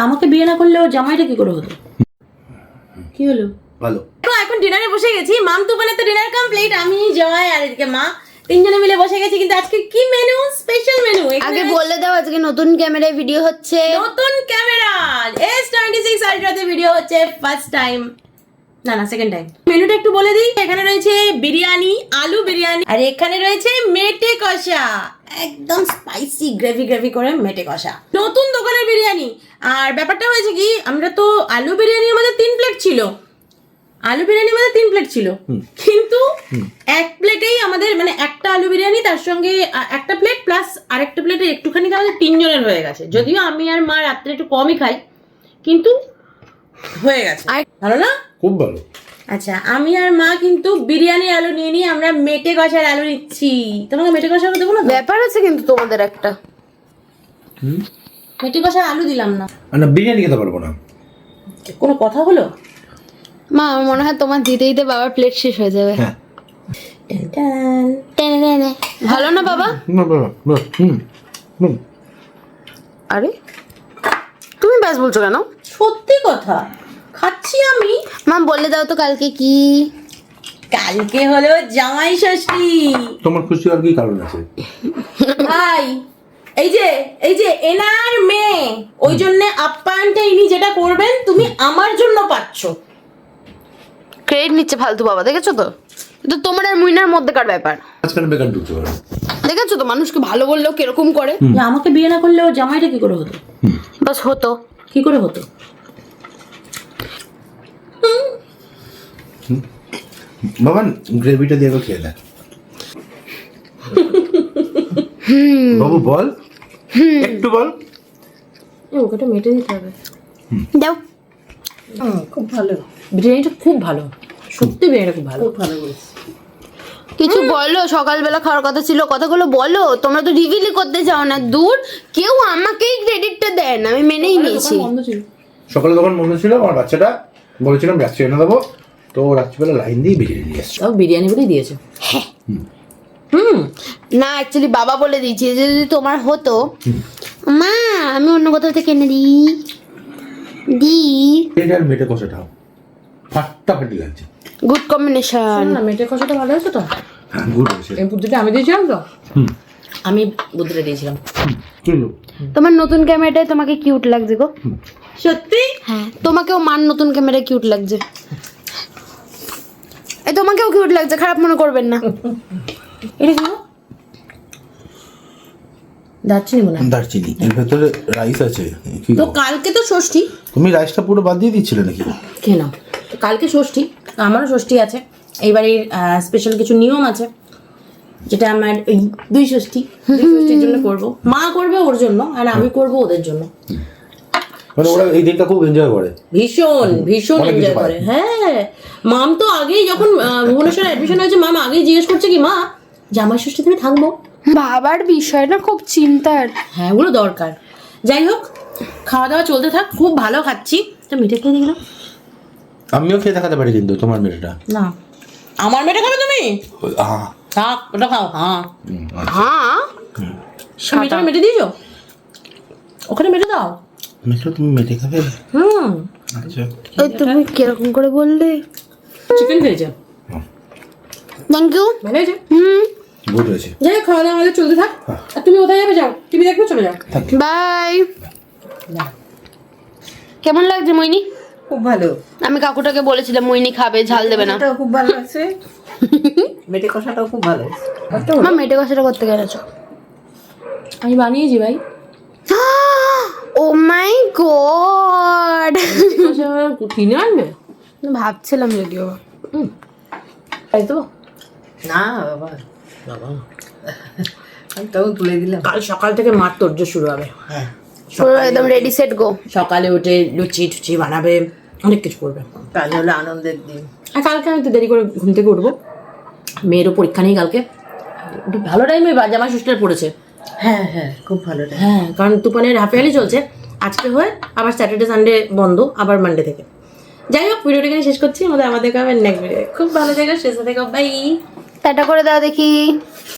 আমাকে বিয়ে না করলে ও জামাইটা কি করে হতো? কি হলো? ভালো। এখন ডিনারে বসে গেছি। মাম তুফানের তো ডিনার কমপ্লিট, আমি জয় আর এদিকে মা তিনজনে মিলে বসে গেছি। কিন্তু আজকে কি মেনু? Special menu. আগে বলে দাও আজকে নতুন ক্যামেরায় ভিডিও হচ্ছে। নতুন ক্যামেরা S26 আলট্রাতে ভিডিও হচ্ছে ফার্স্ট টাইম, না সেকেন্ড টাইম। মেনুটা একটু বলে দিই। এখানে রয়েছে বিরিয়ানি, আলু বিরিয়ানি, আর এখানে রয়েছে মেটে কষা, একদম স্পাইসি গ্রেভি করে মেটে কষা, নতুন দোকানের বিরিয়ানি। আর ব্যাপারটা হয়েছে কি, আমরা তো আলু বিরিয়ানি আমাদের 3 প্লেট ছিল, কিন্তু এক প্লেটেই আমাদের মানে একটা আলু বিরিয়ানি, তার সঙ্গে একটা প্লেট প্লাস আরেকটা প্লেটে একটুখানি আমাদের 3 জনের হয়ে গেছে। যদিও আমি আর মা রাত্রে একটু কমই খাই, কিন্তু হয়ে গেছে। ভালো না? খুব ভালো। আচ্ছা, আমি আর মা কিন্তু বিরিয়ানি আলু নিয়ে নিয়ে আমরা মেটে কষার আলু নিচ্ছি। তোমাকে মেটে কষা দেবো না? ব্যাপার আছে কিন্তু তোমাদের একটা। মেটে কষার আলু দিলাম না, না বিরিয়ানি খেতে পারবো না। কোনো কথা হলো? মা আমার মনে হয় তোমার দিতে দিতে বাবার প্লেট শেষ হয়ে যাবে। হ্যাঁ। ভালো না বাবা? আরে তুমি ব্যাস বলছো কেন? সত্যি কথা, খাচ্ছি আমি। মা বলে দাও তো কালকে কি? কালকে হলো জামাই ষষ্ঠী। তোমার খুশি আর কি কারণ আছে? ভাই, এই যে এনার মেয়ে, ওই জন্য আপ্যায়নটা ইনি যেটা করবেন তুমি আমার জন্য পাচ্ছ। ক্রেডিট নিচ্ছে ফালতু বাবা, দেখেছো তো? তো তোমার আর মুইনার মধ্যেকার ব্যাপার। আজকাল বেকার ঢুকতে পারো। দেখেছো তো মানুষকে ভালো বললেও কিরকম করে। আমাকে বিয়ে না করলে ও জামাইটা কি করে হতো? বাস হতো। কি করে হতো? বাবা গ্রেভিটা দিয়ে খেয়ে দেখ। বাবু বল, একটু বল। ওটা মেটে দিতে হবে। দাও। খুব ভালো, বিরিয়ানিটা খুব ভালো, সত্যি বিরিয়ানিটা খুব ভালো, খুব ভালো বলেছি। কিছু বলো, সকালবেলা খাওয়ার কথা ছিল, কথাগুলো বলো। তোমরা তো রিভিলই করতে চাও না। দূর, কেউ আমাকেই ক্রেডিটটা দেন, আমি মেনেই নিয়েছি। সকালে তখন মনে ছিল আমার বাচ্চাটা বলেছিলাম রাত্রি এনে দেবো, তো রাত্রিবেলা লাইন দিয়ে বিরিয়ানি নিয়ে এসছে। তাও বিরিয়ানি বলেই দিয়েছে। না অ্যাকচুয়ালি বাবা বলে দিয়েছে যে যদি তোমার হতো, মা আমি অন্য কোথাও থেকে এনে দিই। আর মেটে কষাটাও ফাটাফাটি লাগছে। Good combination. না মেটে কষাটা ভালো হয়েছে তো। হ্যাঁ গুড হয়েছে। এই বুদ্ধিটা আমি দিয়েছিলাম তো। আমি বুদ্ধিটা দিয়েছিলাম। তোমার নতুন ক্যামেরাটায় তোমাকে কিউট লাগছে গো। সত্যি? হ্যাঁ, তোমাকেও মান নতুন ক্যামেরায় কিউট লাগছে। এই তোমাকেও কিউট লাগছে, খারাপ মনে করবেন না। এটা কি? দারচিনি মনে হয়। দারচিনি, এর ভেতরে রাইস আছে। কি তো কালকে তো ষষ্ঠী, তুমি রাইসটা পুরো বাদ দিয়ে দিচ্ছিলে নাকি? কেন? কালকে ষষ্ঠী, আমারও ষষ্ঠী আছে। এইবারে স্পেশাল কিছু নিয়ম আছে, যেটা আমার ওই দুই ষষ্ঠীর জন্য করব। মা করবে ওর জন্য, আর আমি করব ওদের জন্য। মানে ওরা এই দিনটা খুব এনজয় করে, ভীষণ অনেক কিছু এনজয় করে। হ্যাঁ, মাম তো আগেই যখন ভুবনেশ্বরে অ্যাডমিশন হয়েছে, মাম আগেই জিজ্ঞেস করছে কি, মা জামাই ষষ্ঠী তুমি থাকবো? বাবার বিষয় না খুব চিন্তার। হ্যাঁ, ওগুলো দরকার। যাই হোক, খাওয়া দাওয়া চলতে থাক। খুব ভালো খাচ্ছি। তো মিঠে খেয়ে দিল। আমিও খেয়ে দেখাতে পারি কিন্তু তোমার মেয়েটা। না, আমার মেয়েটা খাবে তুমি? থাক, ওটা খাও। হ্যাঁ হ্যাঁ, মেয়েটা মেটে দিয়েছো, ওখানে মেটে দাও। মেয়েটা তুমি মেটে খাবে? আচ্ছা, ওই তুমি কিরকম করে বললে? চিকেন খেয়েছে। Thank you. ভালো হয়েছে। গুড হয়েছে। যাই হোক, খাওয়া দাওয়া আমাদের চলতে থাক। আর তুমি কোথায় যাবে? যাও, টিভি দেখবে, চলে যাও। বাই। কেমন লাগছে মইনি? খুব ভালো। আমি কাকুটাকে বলেছিলাম মইনি খাবে, ঝাল দেবে না। এটাও খুব ভালো আছে। মেটে কষাটাও খুব ভালো আছে। মা মেটে কষাটা করতে গেছো? আমি বানিয়েছি ভাই। ও মাই গড, কিনে আনবে? ভাবছিলাম যদিও। তাই তো। না বাবা, আমি তখন তুলে দিলাম। কাল সকাল থেকে মার তোর্য শুরু হবে। হ্যাঁ, পুরো একদম রেডি সেট গো। সকালে উঠে লুচি টুচি বানাবে, অনেক কিছু করবে। কাল হলো আনন্দের দিন। আর কালকে আমি একটু দেরি করে ঘুম থেকে উঠবো, মেয়েরও পরীক্ষা নেই কালকে। ভালো টাইমে জামাই ষষ্ঠীটা পড়েছে। হ্যাঁ হ্যাঁ, খুব ভালো। হ্যাঁ, কারণ তুফানের হাফ ইয়ারলি চলছে আজকে, হয়ে আবার স্যাটারডে সানডে বন্ধ, আবার মানডে থেকে। যাই হোক, ভিডিওটা এখানে শেষ করছি। আমাদের দেখা হবে নেক্সট ভিডিও। খুব ভালো জায়গা শেষে থেকে। বাই। টাটা করে দাও দেখি।